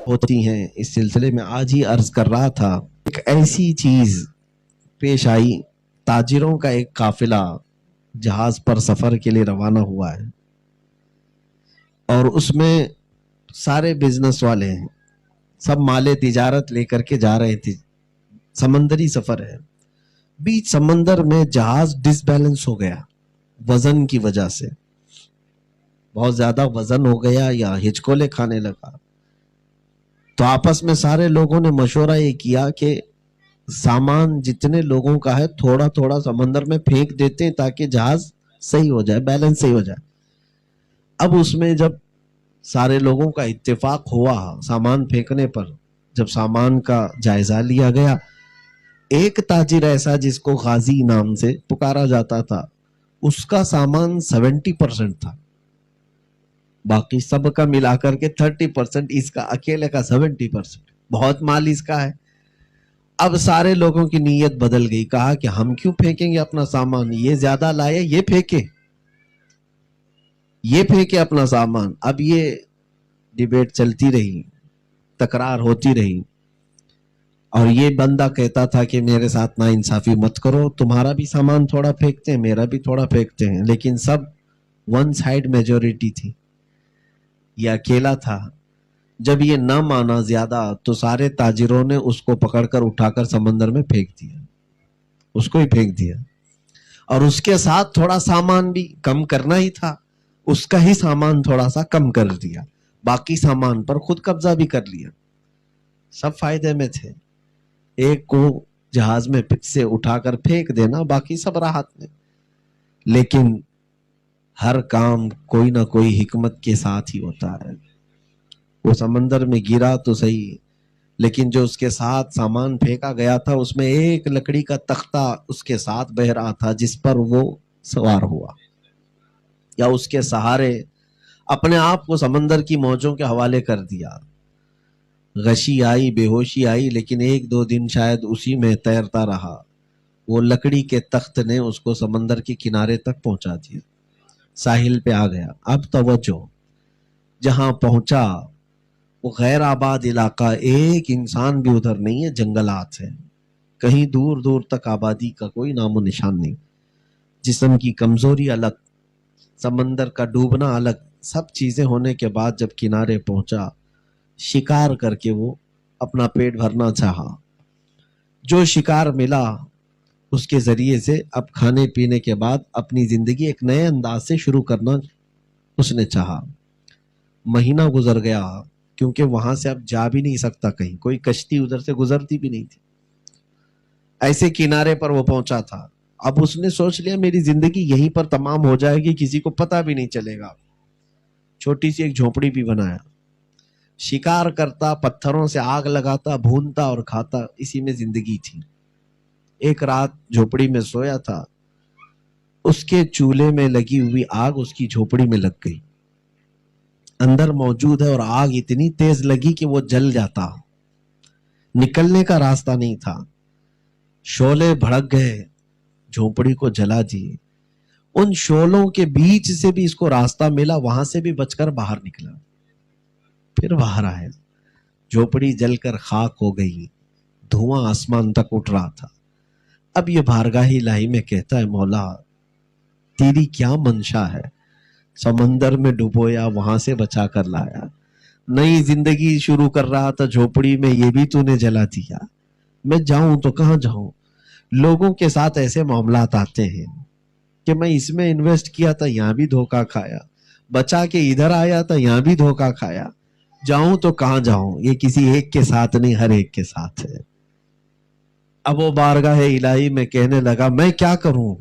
ہوتی ہیں اس سلسلے میں آج ہی عرض کر رہا تھا، ایک ایسی چیز پیش آئی، تاجروں کا ایک قافلہ جہاز پر سفر کے لیے روانہ ہوا ہے اور اس میں سارے بزنس والے ہیں، سب مال تجارت لے کر کے جا رہے تھے، سمندری سفر ہے، بیچ سمندر میں جہاز ڈس بیلنس ہو گیا وزن کی وجہ سے، بہت زیادہ وزن ہو گیا یا ہچکولے کھانے لگا، تو آپس میں سارے لوگوں نے مشورہ یہ کیا کہ سامان جتنے لوگوں کا ہے تھوڑا تھوڑا سمندر میں پھینک دیتے ہیں تاکہ جہاز صحیح ہو جائے، بیلنس صحیح ہو جائے۔ اب اس میں جب سارے لوگوں کا اتفاق ہوا سامان پھینکنے پر، جب سامان کا جائزہ لیا گیا، ایک تاجر ایسا جس کو غازی نام سے پکارا جاتا تھا، اس کا سامان 70% تھا، باقی سب کا ملا کر کے 30%، اس کا اکیلے کا 70%، بہت مال اس کا ہے۔ اب سارے لوگوں کی نیت بدل گئی، کہا کہ ہم کیوں پھینکیں گے اپنا سامان، یہ زیادہ لائے، یہ پھینکے اپنا سامان۔ اب یہ ڈیبیٹ چلتی رہی، تکرار ہوتی رہی، اور یہ بندہ کہتا تھا کہ میرے ساتھ ناانصافی مت کرو، تمہارا بھی سامان تھوڑا پھینکتے ہیں، میرا بھی تھوڑا پھینکتے ہیں، لیکن سب ون سائڈ میجورٹی تھی، یہ اکیلا تھا۔ جب یہ نہ مانا زیادہ تو سارے تاجروں نے اس کو پکڑ کر اٹھا کر سمندر میں پھینک دیا، اس کو ہی پھینک دیا، اور اس کے ساتھ تھوڑا سامان بھی کم کرنا ہی تھا، اس کا ہی سامان تھوڑا سا کم کر دیا، باقی سامان پر خود قبضہ بھی کر لیا۔ سب فائدے میں تھے، ایک کو جہاز میں سے اٹھا کر پھینک دینا، باقی سب راحت میں۔ لیکن ہر کام کوئی نہ کوئی حکمت کے ساتھ ہی ہوتا ہے۔ وہ سمندر میں گرا تو صحیح، لیکن جو اس کے ساتھ سامان پھینکا گیا تھا اس میں ایک لکڑی کا تختہ اس کے ساتھ بہ رہا تھا، جس پر وہ سوار ہوا یا اس کے سہارے اپنے آپ کو سمندر کی موجوں کے حوالے کر دیا۔ غشی آئی، بے ہوشی آئی، لیکن 1-2 دن شاید اسی میں تیرتا رہا۔ وہ لکڑی کے تخت نے اس کو سمندر کے کنارے تک پہنچا دیا، ساحل پہ آ گیا۔ اب توجہ، جہاں پہنچا وہ غیر آباد علاقہ، ایک انسان بھی ادھر نہیں ہے، جنگلات ہے، کہیں دور دور تک آبادی کا کوئی نام و نشان نہیں، جسم کی کمزوری الگ، سمندر کا ڈوبنا الگ، سب چیزیں ہونے کے بعد جب کنارے پہنچا، شکار کر کے وہ اپنا پیٹ بھرنا چاہا۔ جو شکار ملا اس کے ذریعے سے اب کھانے پینے کے بعد اپنی زندگی ایک نئے انداز سے شروع کرنا اس نے چاہا۔ مہینہ گزر گیا، کیونکہ وہاں سے اب جا بھی نہیں سکتا کہیں، کوئی کشتی ادھر سے گزرتی بھی نہیں تھی۔ ایسے کنارے پر وہ پہنچا تھا، اب اس نے سوچ لیا میری زندگی یہیں پر تمام ہو جائے گی، کسی کو پتہ بھی نہیں چلے گا۔ چھوٹی سی ایک جھونپڑی بھی بنایا، شکار کرتا، پتھروں سے آگ لگاتا، بھونتا اور کھاتا، اسی میں زندگی تھی۔ ایک رات جھونپڑی میں سویا تھا، اس کے چولہے میں لگی ہوئی آگ اس کی جھونپڑی میں لگ گئی، اندر موجود ہے، اور آگ اتنی تیز لگی کہ وہ جل جاتا، نکلنے کا راستہ نہیں تھا۔ شعلے بھڑک گئے، جھونپڑی کو جلا دیے۔ ان شعلوں کے بیچ سے بھی اس کو راستہ ملا، وہاں سے بھی بچ کر باہر نکلا، پھر باہر آیا۔ جھونپڑی جل کر خاک ہو گئی، دھواں آسمان تک اٹھ رہا تھا۔ اب یہ بارگاہ الہی میں کہتا ہے، مولا تیری کیا منشا ہے، سمندر میں ڈبویا، وہاں سے بچا کر لایا، نئی زندگی شروع کر رہا تھا جھونپڑی میں، یہ بھی تو نے جلا دیا، میں جاؤں تو کہاں جاؤں۔ لوگوں کے ساتھ ایسے معاملات آتے ہیں کہ میں اس میں انویسٹ کیا تھا، یہاں بھی دھوکہ کھایا، بچا کے ادھر آیا تھا، یہاں بھی دھوکہ کھایا، جاؤں تو کہاں جاؤں۔ یہ کسی ایک کے ساتھ نہیں، ہر ایک کے ساتھ ہے۔ اب وہ بارگاہ الہی میں کہنے لگا، میں کیا کروں،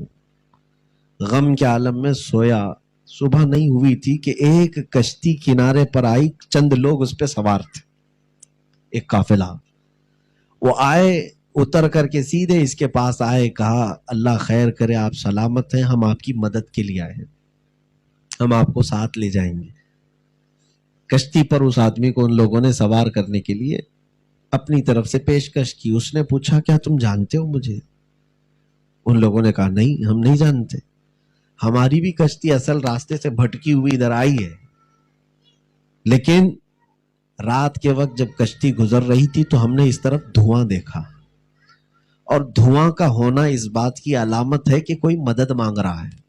غم کے عالم میں سویا۔ صبح نہیں ہوئی تھی کہ ایک کشتی کنارے پر آئی، چند لوگ اس پہ سوار تھے، ایک قافلہ۔ وہ آئے، اتر کر کے سیدھے اس کے پاس آئے، کہا اللہ خیر کرے، آپ سلامت ہیں، ہم آپ کی مدد کے لیے آئے ہیں، ہم آپ کو ساتھ لے جائیں گے۔ کشتی پر اس آدمی کو ان لوگوں نے سوار کرنے کے لیے اپنی طرف سے پیشکش کی۔ اس نے پوچھا کیا تم جانتے ہو مجھے؟ ان لوگوں نے کہا نہیں، ہم نہیں جانتے، ہماری بھی کشتی اصل راستے سے بھٹکی ہوئی ادھر آئی ہے، لیکن رات کے وقت جب کشتی گزر رہی تھی تو ہم نے اس طرف دھواں دیکھا، اور دھواں کا ہونا اس بات کی علامت ہے کہ کوئی مدد مانگ رہا ہے۔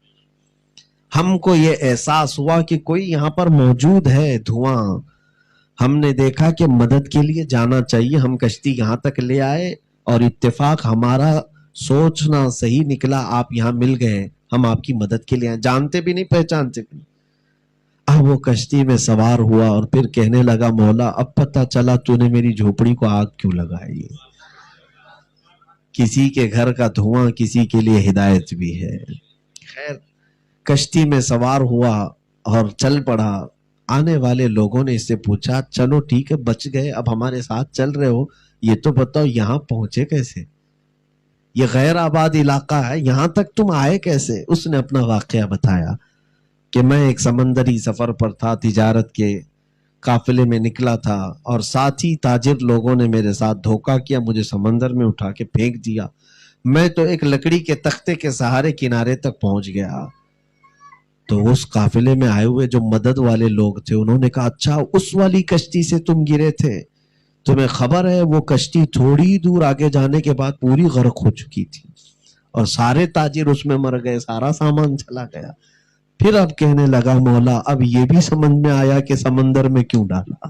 ہم کو یہ احساس ہوا کہ کوئی یہاں پر موجود ہے، دھواں۔ ہم نے دیکھا کہ مدد کے لیے جانا چاہیے، ہم کشتی یہاں تک لے آئے، اور اتفاق ہمارا سوچنا صحیح نکلا، آپ یہاں مل گئے، ہم آپ کی مدد کے لیے آئے، جانتے بھی نہیں پہچانتے بھی نہیں۔ اب وہ کشتی میں سوار ہوا اور پھر کہنے لگا مولا اب پتہ چلا تو نے میری جھوپڑی کو آگ کیوں لگائی ہے۔ کسی کے گھر کا دھواں کسی کے لیے ہدایت بھی ہے۔ خیر کشتی میں سوار ہوا اور چل پڑا۔ آنے والے لوگوں نے اس سے پوچھا چلو ٹھیک ہے بچ گئے، اب ہمارے ساتھ چل رہے ہو، یہ تو بتاؤ یہاں پہنچے کیسے؟ یہ غیر آباد علاقہ ہے، یہاں تک تم آئے کیسے؟ اس نے اپنا واقعہ بتایا کہ میں ایک سمندری سفر پر تھا، تجارت کے قافلے میں نکلا تھا، اور ساتھی تاجر لوگوں نے میرے ساتھ دھوکہ کیا، مجھے سمندر میں اٹھا کے پھینک دیا، میں تو ایک لکڑی کے تختے کے سہارے کنارے تک پہنچ گیا۔ تو اس قافلے میں آئے ہوئے جو مدد والے لوگ تھے انہوں نے کہا اچھا اس والی کشتی سے تم گرے تھے، تمہیں خبر ہے وہ کشتی تھوڑی دور آگے جانے کے بعد پوری غرق ہو چکی تھی، اور سارے تاجر اس میں مر گئے، سارا سامان چلا گیا۔ پھر اب کہنے لگا مولا اب یہ بھی سمجھ میں آیا کہ سمندر میں کیوں ڈالا۔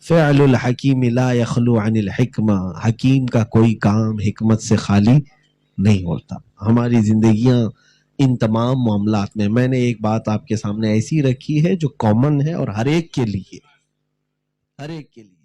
فعل الحکیم لا یخلو عن الحکمہ، حکیم کا کوئی کام حکمت سے خالی نہیں ہوتا۔ ہماری زندگیاں ان تمام معاملات میں نے ایک بات آپ کے سامنے ایسی رکھی ہے جو کامن ہے اور ہر ایک کے لیے، ہر ایک کے لیے